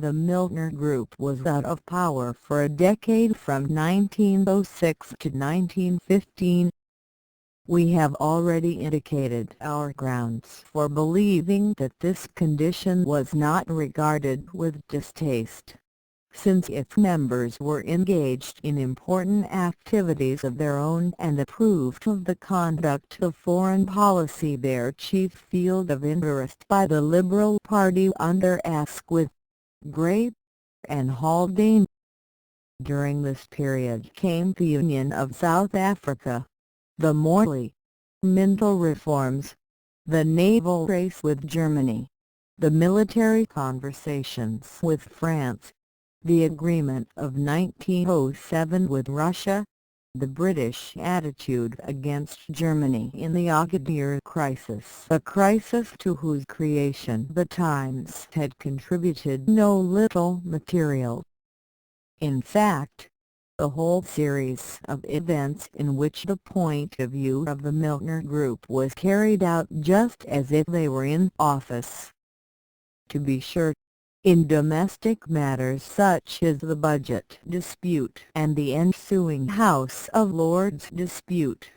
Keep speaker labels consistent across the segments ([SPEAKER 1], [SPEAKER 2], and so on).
[SPEAKER 1] The Milner Group was out of power for a decade from 1906 to 1915. We have already indicated our grounds for believing that this condition was not regarded with distaste, since its members were engaged in important activities of their own and approved of the conduct of foreign policy, their chief field of interest by the Liberal Party under Asquith, Grey, and Haldane. During this period came the Union of South Africa, the Morley Minto reforms, the naval race with Germany, the military conversations with France, the agreement of 1907 with Russia, the British attitude against Germany in the Agadir crisis, a crisis to whose creation the Times had contributed no little material. In fact, the whole series of events in which the point of view of the Milner Group was carried out just as if they were in office. To be sure, in domestic matters such as the budget dispute and the ensuing House of Lords dispute,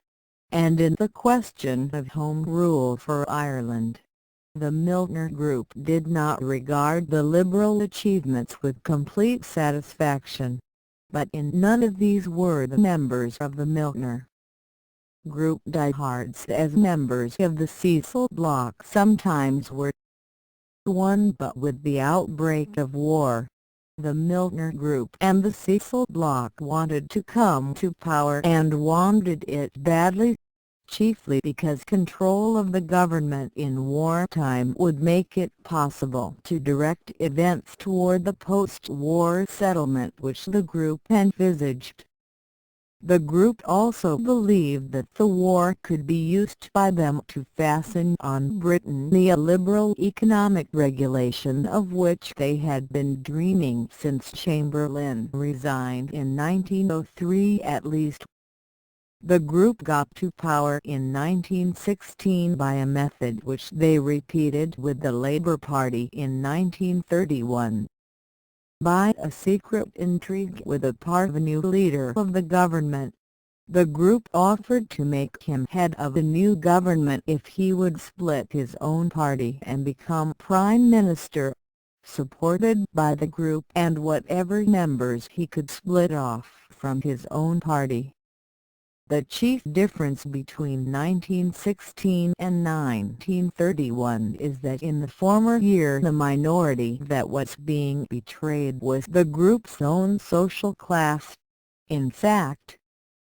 [SPEAKER 1] and in the question of Home Rule for Ireland, the Milner Group did not regard the Liberal achievements with complete satisfaction. But in none of these were the members of the Milner Group diehards as members of the Cecil bloc sometimes were. But with the outbreak of war, the Milner Group and the Cecil bloc wanted to come to power and wanted it badly, chiefly because control of the government in wartime would make it possible to direct events toward the post-war settlement which the group envisaged. The group also believed that the war could be used by them to fasten on Britain the illiberal economic regulation of which they had been dreaming since Chamberlain resigned in 1903 at least. The group got to power in 1916 by a method which they repeated with the Labour Party in 1931. By a secret intrigue with a parvenu leader of the government, the group offered to make him head of the new government if he would split his own party and become Prime Minister, supported by the group and whatever members he could split off from his own party. The chief difference between 1916 and 1931 is that in the former year the minority that was being betrayed was the group's own social class. In fact,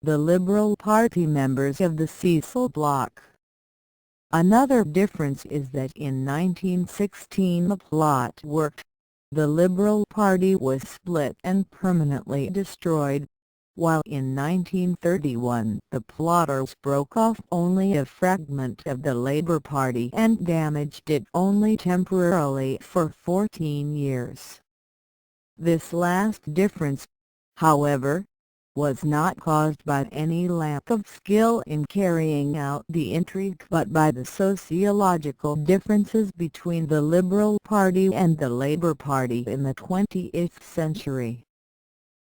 [SPEAKER 1] the Liberal Party members of the Cecil bloc. Another difference is that in 1916 the plot worked. The Liberal Party was split and permanently destroyed, while in 1931 the plotters broke off only a fragment of the Labour Party and damaged it only temporarily for 14 years. This last difference, however, was not caused by any lack of skill in carrying out the intrigue but by the sociological differences between the Liberal Party and the Labour Party in the 20th century.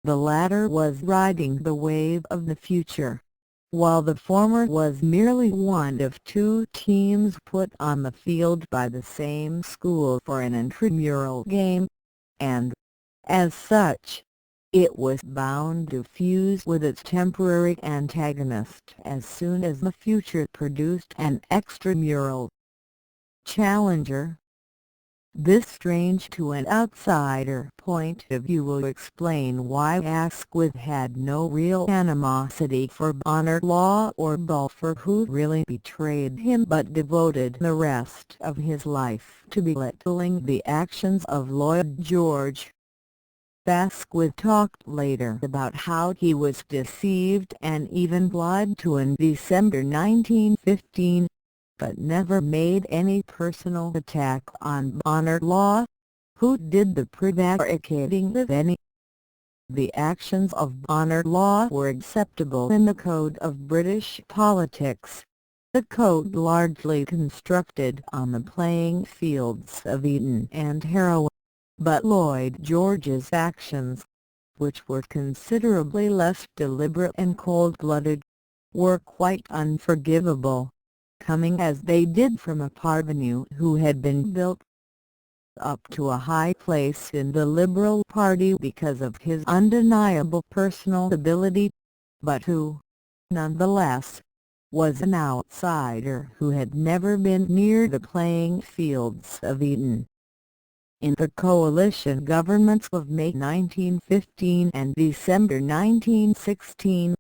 [SPEAKER 1] The latter was riding the wave of the future, while the former was merely one of two teams put on the field by the same school for an intramural game, and, as such, it was bound to fuse with its temporary antagonist as soon as the future produced an extramural challenger. This strange to an outsider point of view will explain why Asquith had no real animosity for Bonar Law or Balfour, who really betrayed him, but devoted the rest of his life to belittling the actions of Lloyd George. Asquith talked later about how he was deceived and even lied to in December 1915. But never made any personal attack on Bonar Law, who did the prevaricating if any. The actions of Bonar Law were acceptable in the code of British politics, the code largely constructed on the playing fields of Eton and Harrow. but Lloyd George's actions, which were considerably less deliberate and cold-blooded, were quite unforgivable, coming as they did from a parvenu who had been built up to a high place in the Liberal Party because of his undeniable personal ability, but who, nonetheless, was an outsider who had never been near the playing fields of Eton. In the coalition governments of May 1915 and December 1916,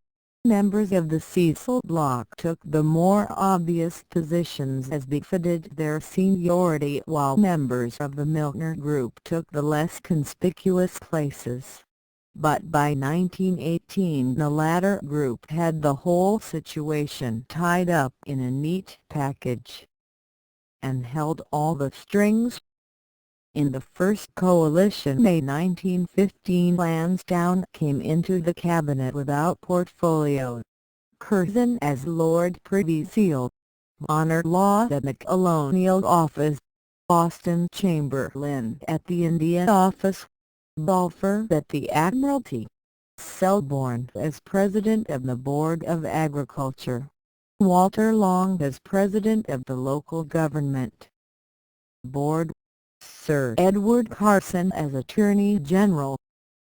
[SPEAKER 1] members of the Cecil bloc took the more obvious positions as befitted their seniority, while members of the Milner group took the less conspicuous places. But by 1918 the latter group had the whole situation tied up in a neat package, and held all the strings. In the first coalition May 1915, Lansdowne came into the cabinet without portfolio, Curzon as Lord Privy Seal, Honour Law at the Colonial Office, Austen Chamberlain at the India Office, Balfour at the Admiralty, Selborne as President of the Board of Agriculture, Walter Long as President of the Local Government Board, Sir Edward Carson as Attorney General,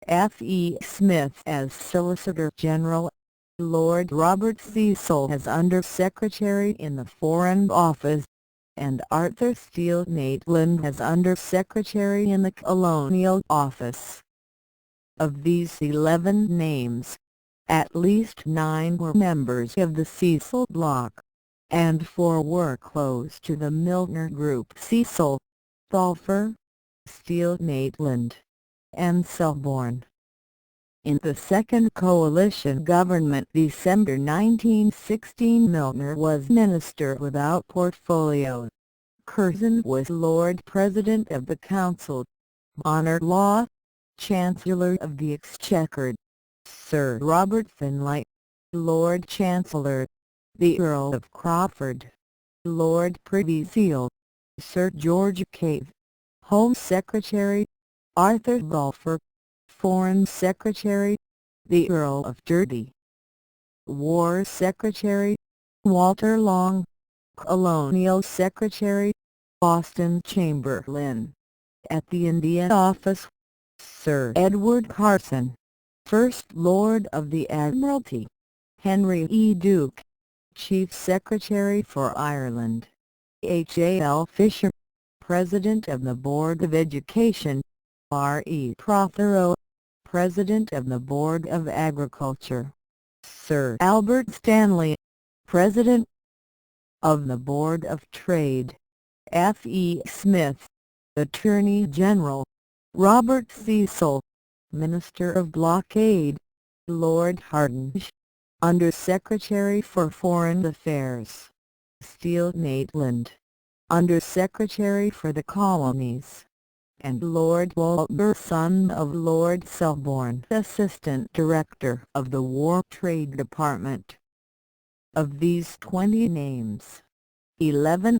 [SPEAKER 1] F. E. Smith as Solicitor General, Lord Robert Cecil as Under Secretary in the Foreign Office, and Arthur Steele Maitland as Under Secretary in the Colonial Office. Of these 11 names, at least 9 were members of the Cecil bloc, and 4 were close to the Milner group: Cecil, Balfour, Steele Maitland, and Selborne. In the second coalition government December 1916, Milner was Minister without portfolio, Curzon was Lord President of the Council, Honour Law, Chancellor of the Exchequer, Sir Robert Finlay, Lord Chancellor, the Earl of Crawford, Lord Privy Seal, Sir George Cave, Home Secretary, Arthur Balfour, Foreign Secretary, the Earl of Derby, War Secretary, Walter Long, Colonial Secretary, Austen Chamberlain. At the India Office, Sir Edward Carson, First Lord of the Admiralty, Henry E. Duke, Chief Secretary for Ireland, H. A. L. Fisher, President of the Board of Education, R. E. Prothero, President of the Board of Agriculture, Sir Albert Stanley, President of the Board of Trade, F. E. Smith, Attorney General, Robert Cecil, Minister of Blockade, Lord Hardinge, Under Secretary for Foreign Affairs, Steele Maitland, Under Secretary for the Colonies, and Lord Walter, son of Lord Selborne, Assistant Director of the War Trade Department. Of these 20 names, 11,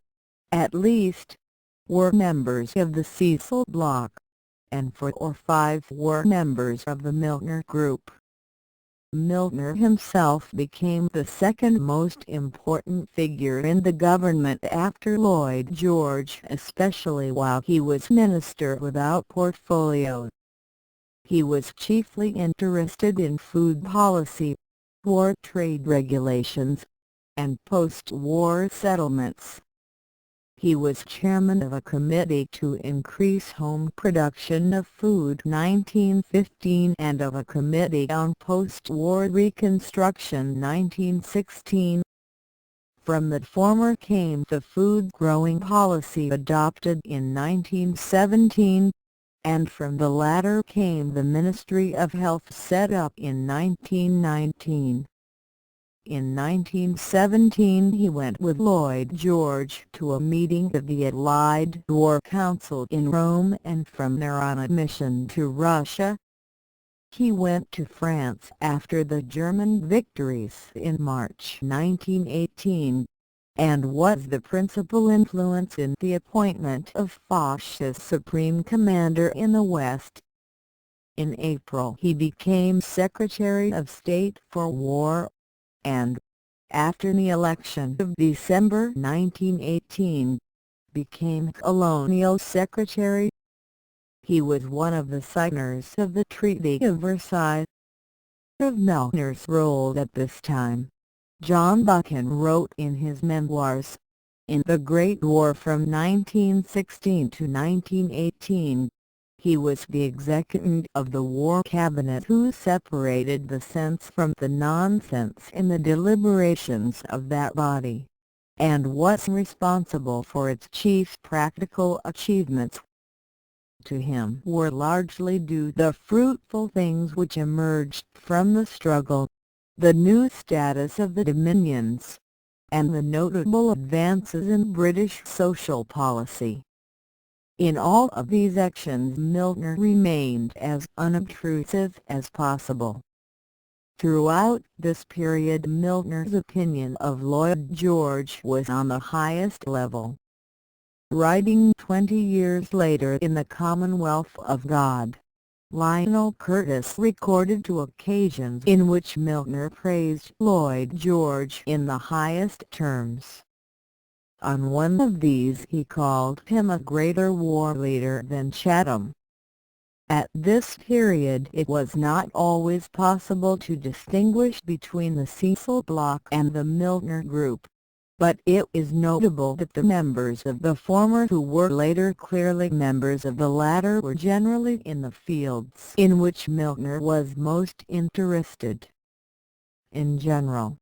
[SPEAKER 1] at least, were members of the Cecil bloc, and 4 or 5 were members of the Milner group. Milner himself became the second most important figure in the government after Lloyd George, especially while he was Minister without portfolio. He was chiefly interested in food policy, war trade regulations, and post-war settlements. He was chairman of a committee to increase home production of food 1915 and of a committee on post-war reconstruction 1916. From the former came the food growing policy adopted in 1917, and from the latter came the Ministry of Health set up in 1919. In 1917 he went with Lloyd George to a meeting of the Allied War Council in Rome, and from there on a mission to Russia. He went to France after the German victories in March 1918, and was the principal influence in the appointment of Foch's supreme commander in the West. In April he became Secretary of State for War, and, after the election of December 1918, became Colonial Secretary. He was one of the signers of the Treaty of Versailles. Of Milner's role at this time, John Buchan wrote in his memoirs, "In the Great War from 1916 to 1918, he was the executant of the War Cabinet who separated the sense from the nonsense in the deliberations of that body, and was responsible for its chief practical achievements. To him were largely due the fruitful things which emerged from the struggle, the new status of the Dominions, and the notable advances in British social policy." In all of these actions Milner remained as unobtrusive as possible. Throughout this period Milner's opinion of Lloyd George was on the highest level. Writing 20 years later in The Commonwealth of God, Lionel Curtis recorded 2 occasions in which Milner praised Lloyd George in the highest terms. On one of these he called him a greater war leader than Chatham. At this period it was not always possible to distinguish between the Cecil bloc and the Milner group, but it is notable that the members of the former who were later clearly members of the latter were generally in the fields in which Milner was most interested. In general,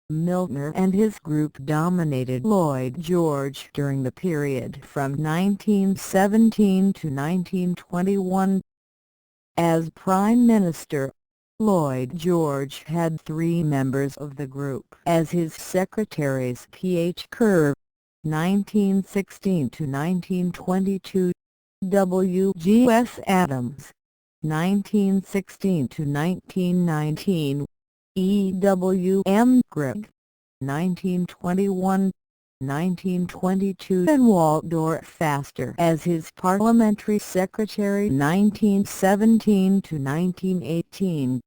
[SPEAKER 1] Milner and his group dominated Lloyd George during the period from 1917 to 1921. As Prime Minister, Lloyd George had 3 members of the group as his secretaries: P.H. Kerr, 1916 to 1922, W.G.S. Adams, 1916 to 1919, E.W.M. Grigg, 1921, 1922, and Waldorf Astor as his parliamentary secretary 1917 to 1918.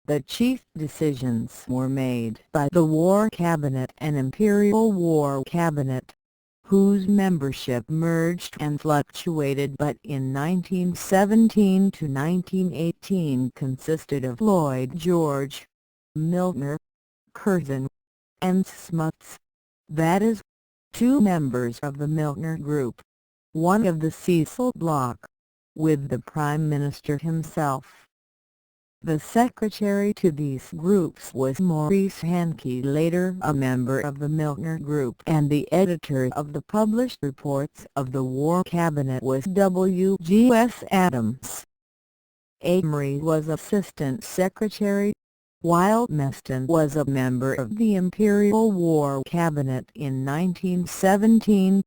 [SPEAKER 1] The chief decisions were made by the War Cabinet and Imperial War Cabinet, whose membership merged and fluctuated, but in 1917 to 1918 consisted of Lloyd George, Milner, Curzon, and Smuts, that is, 2 members of the Milner group, 1 of the Cecil bloc, with the Prime Minister himself. The secretary to these groups was Maurice Hankey, later a member of the Milner group, and the editor of the published reports of the War Cabinet was W.G.S. Adams. Amory was assistant secretary, while Meston was a member of the Imperial War Cabinet in 1917.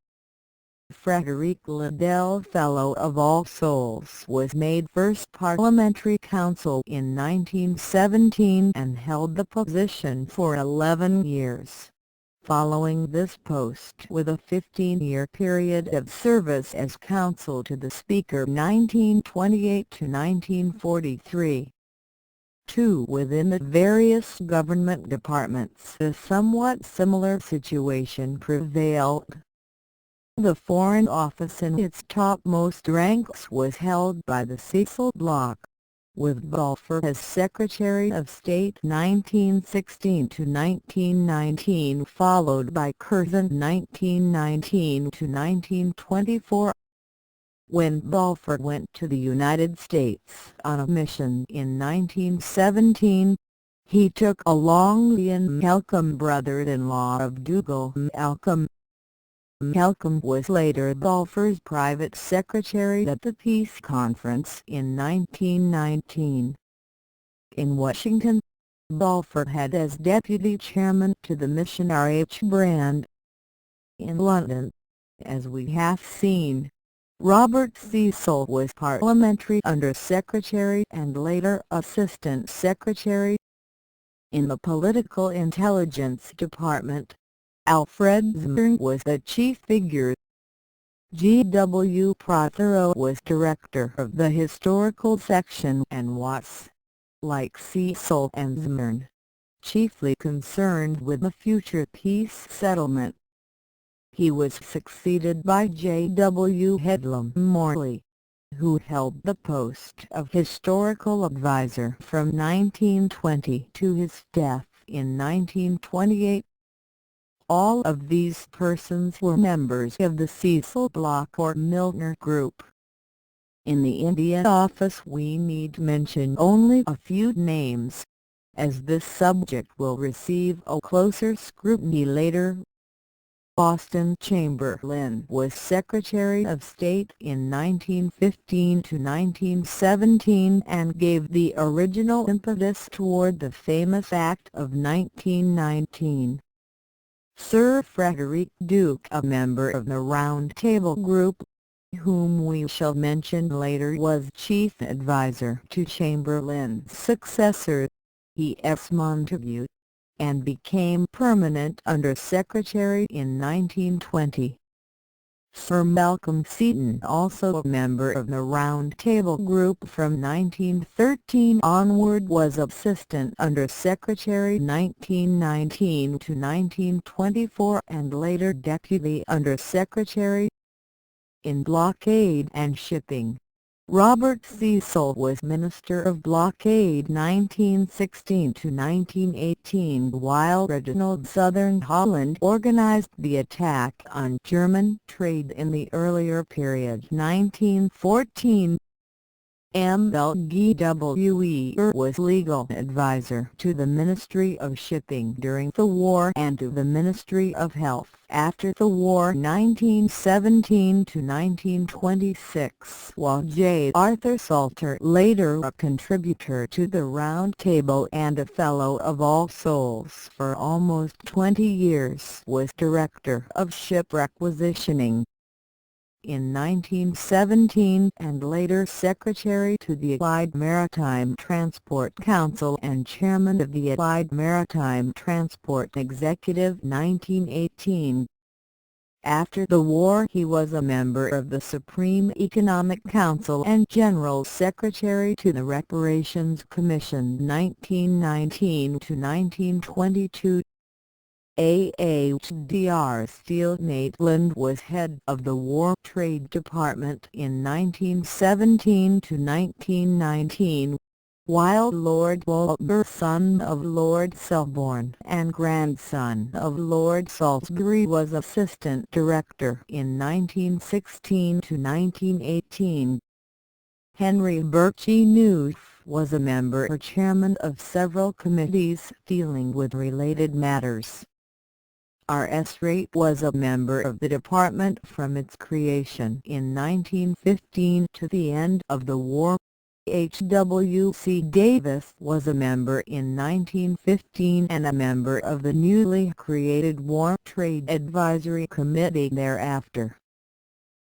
[SPEAKER 1] Frederick Liddell Fellow of All Souls was made first Parliamentary Counsel in 1917 and held the position for 11 years, following this post with a 15-year period of service as counsel to the Speaker 1928 to 1943. 2. Within the various government departments a somewhat similar situation prevailed. The Foreign Office in its topmost ranks was held by the Cecil bloc, with Balfour as Secretary of State 1916 to 1919, followed by Curzon 1919 to 1924. When Balfour went to the United States on a mission in 1917, he took along Ian Malcolm, brother-in-law of Dougal Malcolm. Malcolm was later Balfour's private secretary at the Peace Conference in 1919. In Washington, Balfour had as deputy chairman to the mission R. H. Brand. In London, as we have seen, Robert Cecil was parliamentary under-secretary and later assistant secretary. In the Political Intelligence Department, Alfred Zimmern was the chief figure. G. W. Prothero was director of the historical section and was, like Cecil and Zimmern, chiefly concerned with the future peace settlement. He was succeeded by J. W. Headlam Morley, who held the post of historical advisor from 1920 to his death in 1928. All of these persons were members of the Cecil Block or Milner Group. In the India office we need mention only a few names, as this subject will receive a closer scrutiny later. Austen Chamberlain was Secretary of State in 1915 to 1917 and gave the original impetus toward the famous Act of 1919. Sir Frederick Duke, a member of the Round Table Group, whom we shall mention later, was chief advisor to Chamberlain's successor, E.S. Montagu, and became permanent Under-Secretary in 1920. Sir Malcolm Seaton, also a member of the Round Table Group from 1913 onward, was Assistant Under-Secretary 1919 to 1924 and later Deputy Under-Secretary. In blockade and shipping, Robert Cecil was Minister of Blockade 1916 to 1918 while Reginald Southern Holland organized the attack on German trade in the earlier period 1914. MLGWE was legal advisor to the Ministry of Shipping during the war and to the Ministry of Health after the war 1917 to 1926, while J. Arthur Salter, later a contributor to the Round Table and a Fellow of All Souls for almost 20 years, was Director of Ship Requisitioning. In 1917 and later Secretary to the Allied Maritime Transport Council and Chairman of the Allied Maritime Transport Executive 1918. After the war he was a member of the Supreme Economic Council and General Secretary to the Reparations Commission 1919 to 1922. A.H.D.R. Steele Maitland was head of the War Trade Department in 1917 to 1919, while Lord Walter, son of Lord Selborne and grandson of Lord Salisbury, was Assistant Director in 1916 to 1918. Henry Birchie Newth was a member or chairman of several committees dealing with related matters. R.S. Raitt was a member of the department from its creation in 1915 to the end of the war. H.W.C. Davis was a member in 1915 and a member of the newly created War Trade Advisory Committee thereafter.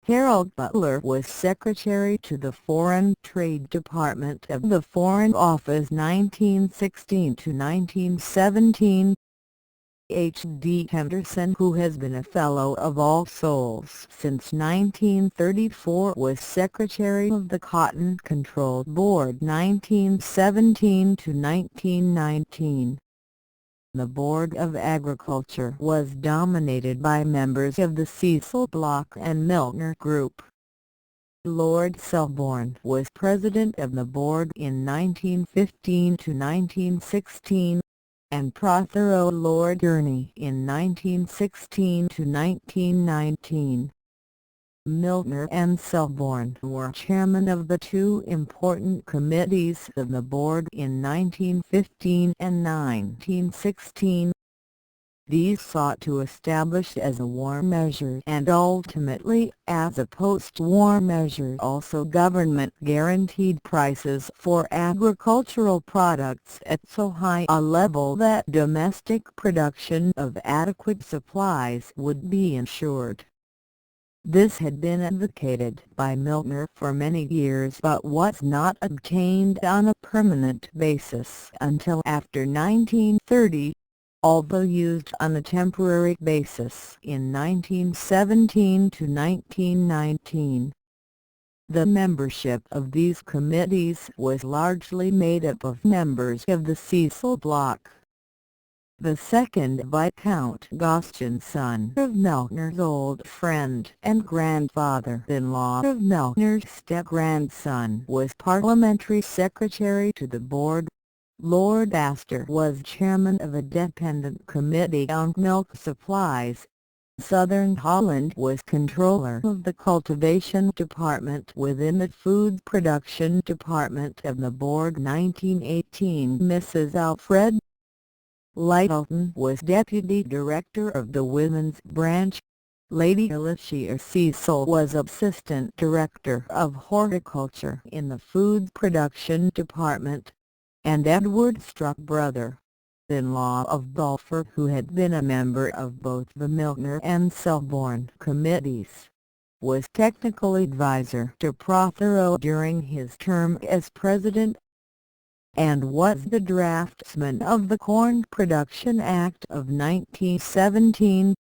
[SPEAKER 1] Harold Butler was Secretary to the Foreign Trade Department of the Foreign Office 1916 to 1917. H.D. Henderson, who has been a Fellow of All Souls since 1934, was Secretary of the Cotton Control Board 1917 to 1919. The Board of Agriculture was dominated by members of the Cecil Block and Milner Group. Lord Selborne was President of the Board in 1915 to 1916. And Prothero Lord Gurney in 1916 to 1919. Milner and Selborne were chairmen of the two important committees of the board in 1915 and 1916. These sought to establish as a war measure and ultimately as a post-war measure also government-guaranteed prices for agricultural products at so high a level that domestic production of adequate supplies would be ensured. This had been advocated by Milner for many years but was not obtained on a permanent basis until after 1930. although used on a temporary basis in 1917 to 1919. The membership of these committees was largely made up of members of the Cecil bloc. The second Viscount Gostion, son of Melkner's old friend and grandfather-in-law of Melkner's step-grandson, was parliamentary secretary to the board. Lord Astor was chairman of a dependent committee on milk supplies. Southern Holland was controller of the cultivation department within the food production department of the board. 1918. Mrs. Alfred Lyttelton was deputy director of the women's branch. Lady Alicia Cecil was assistant director of horticulture in the food production department, and Edward Struck, brother-in-law of Balfour, who had been a member of both the Milner and Selborne committees, was technical advisor to Prothero during his term as president, and was the draftsman of the Corn Production Act of 1917.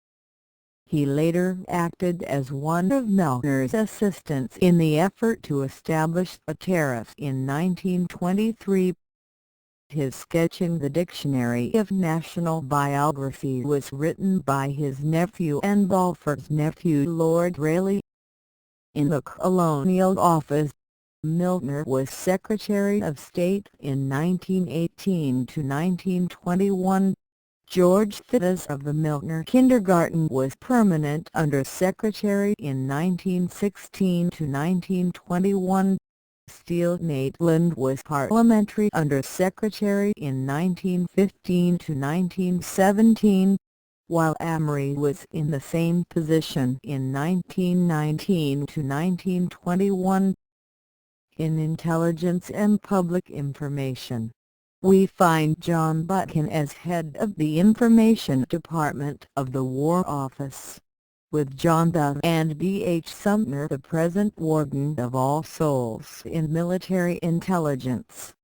[SPEAKER 1] He later acted as one of Melkner's assistants in the effort to establish a tariff in 1923. His sketching the Dictionary of National Biography was written by his nephew and Balfour's nephew, Lord Rayleigh. In the Colonial Office, Milner was Secretary of State in 1918 to 1921. George Fittis of the Milner Kindergarten was permanent Under Secretary in 1916 to 1921. Steele Maitland was Parliamentary Under Secretary in 1915 to 1917, while Amory was in the same position in 1919 to 1921. In Intelligence and Public Information, we find John Butkin as head of the Information Department of the War Office, with John Duff and B. H. Sumner the present Warden of All Souls in Military Intelligence.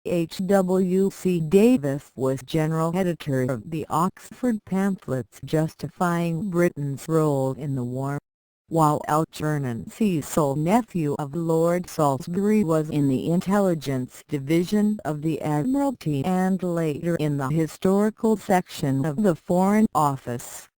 [SPEAKER 1] H. W. C. Davis was General Editor of the Oxford pamphlets justifying Britain's role in the war, while Algernon Cecil, nephew of Lord Salisbury, was in the Intelligence Division of the Admiralty and later in the Historical Section of the Foreign Office.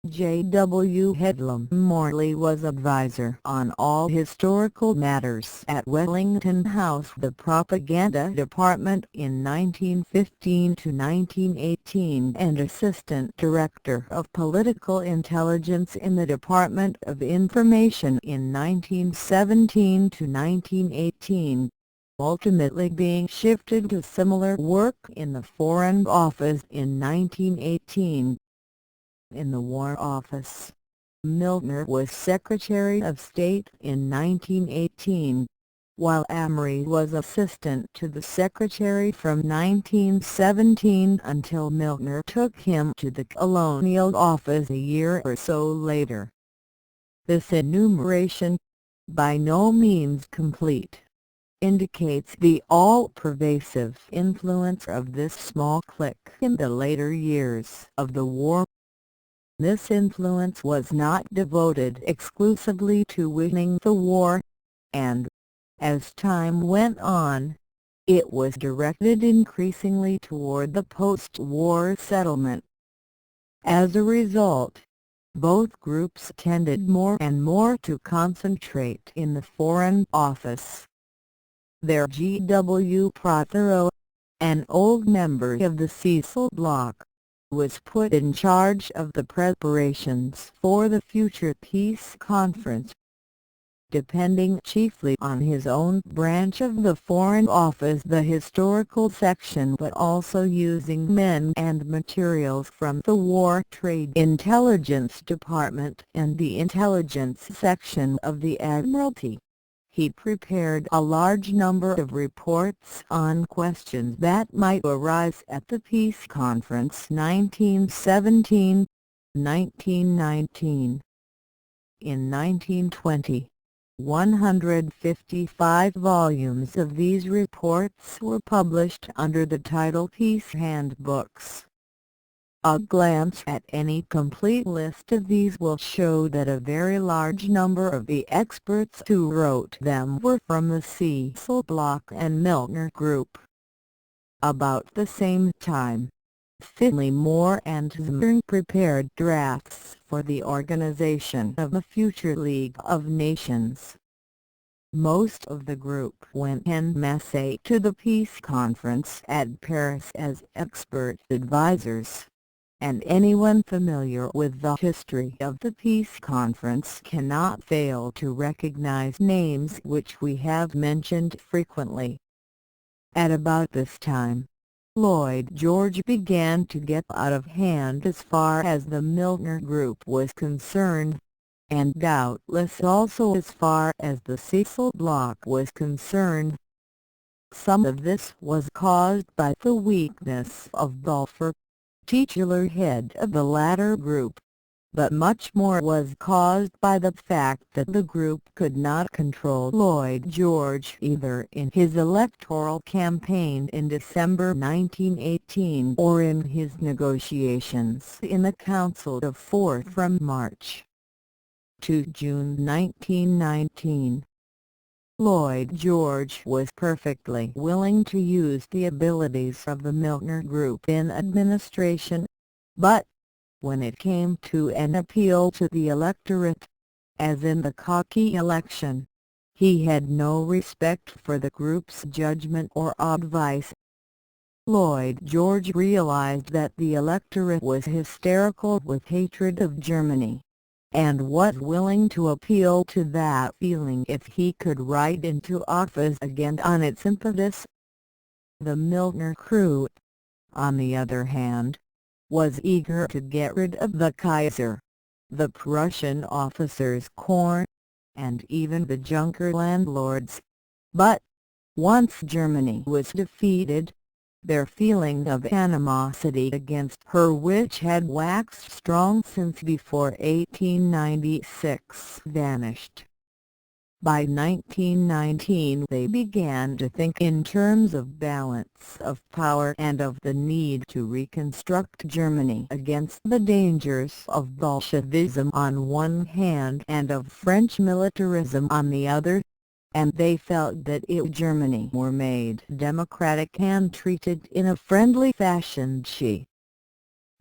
[SPEAKER 1] J. W. Headlam Morley was advisor on all historical matters at Wellington House, the Propaganda Department in 1915 to 1918, and assistant director of political intelligence in the Department of Information in 1917 to 1918, ultimately being shifted to similar work in the Foreign Office in 1918. In the War Office, Milner was Secretary of State in 1918, while Amory was assistant to the Secretary from 1917 until Milner took him to the Colonial Office a year or so later. This enumeration, by no means complete, indicates the all-pervasive influence of this small clique in the later years of the war. This influence was not devoted exclusively to winning the war, and, as time went on, it was directed increasingly toward the post-war settlement. As a result, both groups tended more and more to concentrate in the Foreign Office. There G. W. Prothero, an old member of the Cecil bloc, was put in charge of the preparations for the future peace conference. Depending chiefly on his own branch of the Foreign Office, the historical section, but also using men and materials from the War Trade Intelligence Department and the Intelligence section of the Admiralty, he prepared a large number of reports on questions that might arise at the Peace Conference 1917-1919. In 1920, 155 volumes of these reports were published under the title Peace Handbooks. A glance at any complete list of these will show that a very large number of the experts who wrote them were from the Cecil Bloch and Milner Group. About the same time, Finley Moore and Zimmer prepared drafts for the organization of a future League of Nations. Most of the group went en masse to the peace conference at Paris as expert advisors, and anyone familiar with the history of the peace conference cannot fail to recognize names which we have mentioned frequently. At about this time, Lloyd George began to get out of hand as far as the Milner Group was concerned, and doubtless also as far as the Cecil Bloch was concerned. Some of this was caused by the weakness of Balfour, titular head of the latter group, but much more was caused by the fact that the group could not control Lloyd George either in his electoral campaign in December 1918 or in his negotiations in the Council of Four from March to June 1919. Lloyd George was perfectly willing to use the abilities of the Milner Group in administration, but when it came to an appeal to the electorate, as in the Cocky election, he had no respect for the group's judgment or advice. Lloyd George realized that the electorate was hysterical with hatred of Germany, and was willing to appeal to that feeling if he could ride into office again on its impetus. The Milner crew, on the other hand, was eager to get rid of the Kaiser, the Prussian officers' corps, and even the Junker landlords, but, once Germany was defeated, their feeling of animosity against her, which had waxed strong since before 1896, vanished. By 1919 they began to think in terms of balance of power and of the need to reconstruct Germany against the dangers of Bolshevism on one hand and of French militarism on the other, and they felt that if Germany were made democratic and treated in a friendly fashion, she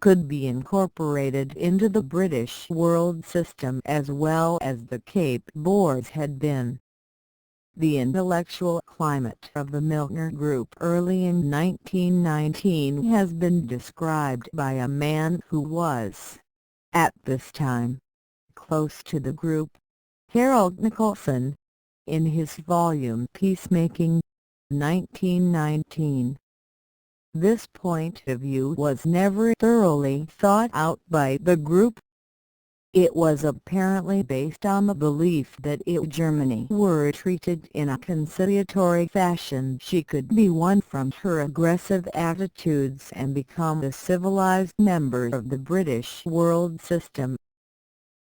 [SPEAKER 1] could be incorporated into the British world system as well as the Cape Boers had been. The intellectual climate of the Milner Group early in 1919 has been described by a man who was, at this time, close to the group, Carroll Nicholson, in his volume Peacemaking, 1919. This point of view was never thoroughly thought out by the group. It was apparently based on the belief that if Germany were treated in a conciliatory fashion, she could be won from her aggressive attitudes and become a civilized member of the British world system.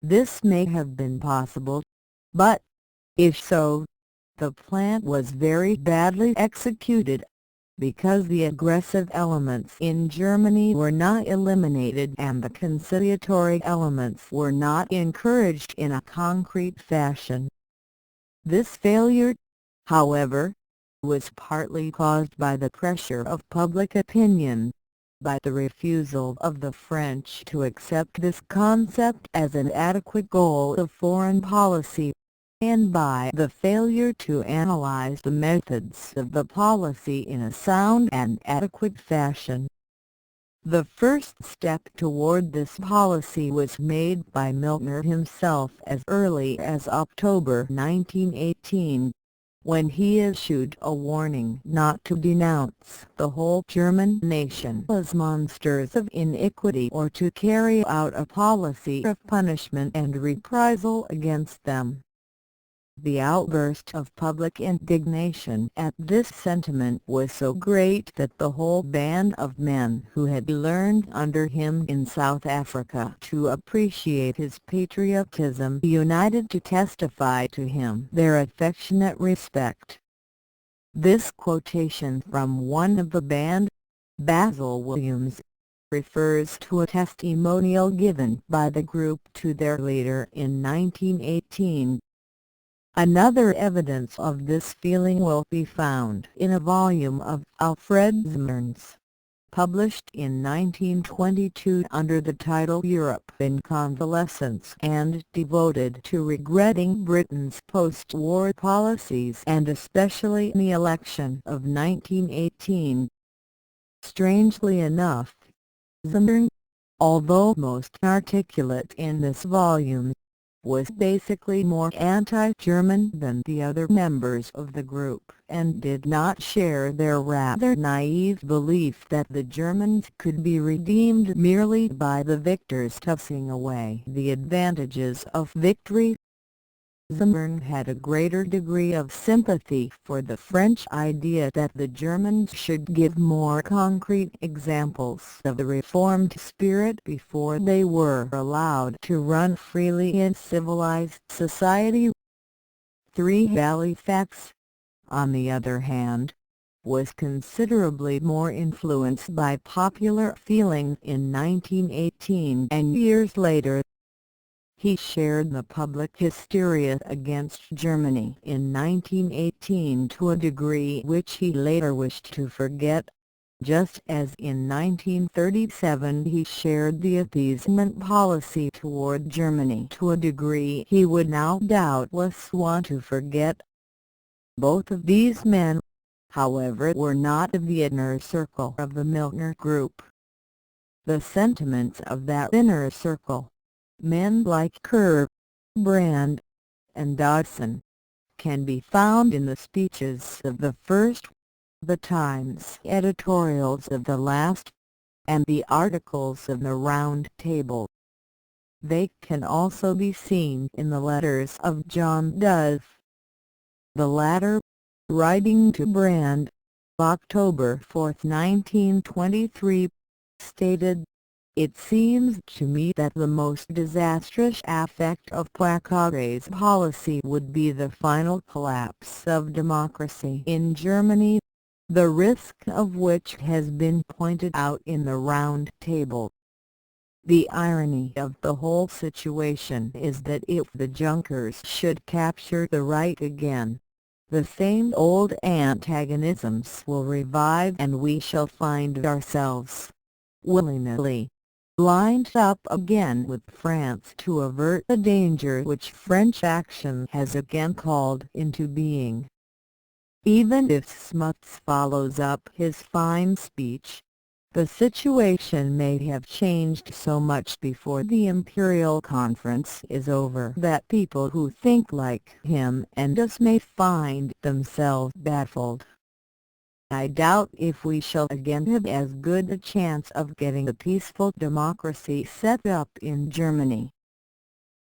[SPEAKER 1] This may have been possible, but, if so, the plan was very badly executed, because the aggressive elements in Germany were not eliminated and the conciliatory elements were not encouraged in a concrete fashion. This failure, however, was partly caused by the pressure of public opinion, by the refusal of the French to accept this concept as an adequate goal of foreign policy, and by the failure to analyze the methods of the policy in a sound and adequate fashion. The first step toward this policy was made by Milner himself as early as October 1918, when he issued a warning not to denounce the whole German nation as monsters of iniquity or to carry out a policy of punishment and reprisal against them. The outburst of public indignation at this sentiment was so great that the whole band of men who had learned under him in South Africa to appreciate his patriotism united to testify to him their affectionate respect. This quotation from one of the band, Basil Williams, refers to a testimonial given by the group to their leader in 1918. Another evidence of this feeling will be found in a volume of Alfred Zimmern's, published in 1922 under the title Europe in Convalescence and devoted to regretting Britain's post-war policies and especially the election of 1918. Strangely enough, Zimmern, although most articulate in this volume, was basically more anti-German than the other members of the group and did not share their rather naive belief that the Germans could be redeemed merely by the victors tossing away the advantages of victory. Zimmern had a greater degree of sympathy for the French idea that the Germans should give more concrete examples of the reformed spirit before they were allowed to run freely in civilized society. Halifax, on the other hand, was considerably more influenced by popular feeling in 1918 and years later. He shared the public hysteria against Germany in 1918 to a degree which he later wished to forget, just as in 1937 he shared the appeasement policy toward Germany to a degree he would now doubtless want to forget. Both of these men, however, were not of the inner circle of the Milner group. The sentiments of that inner circle, men like Kerr, Brand, and Dodson, can be found in the speeches of the first, the Times editorials of the last, and the articles of the Round Table. They can also be seen in the letters of John Duff. The latter, writing to Brand, October 4, 1923, stated, "It seems to me that the most disastrous effect of Poincaré's policy would be the final collapse of democracy in Germany, the risk of which has been pointed out in the Round Table. The irony of the whole situation is that if the Junkers should capture the right again, the same old antagonisms will revive and we shall find ourselves, willy-nilly, lined up again with France to avert the danger which French action has again called into being." Even if Smuts follows up his fine speech, the situation may have changed so much before the Imperial Conference is over that people who think like him and us may find themselves baffled. I doubt if we shall again have as good a chance of getting a peaceful democracy set up in Germany.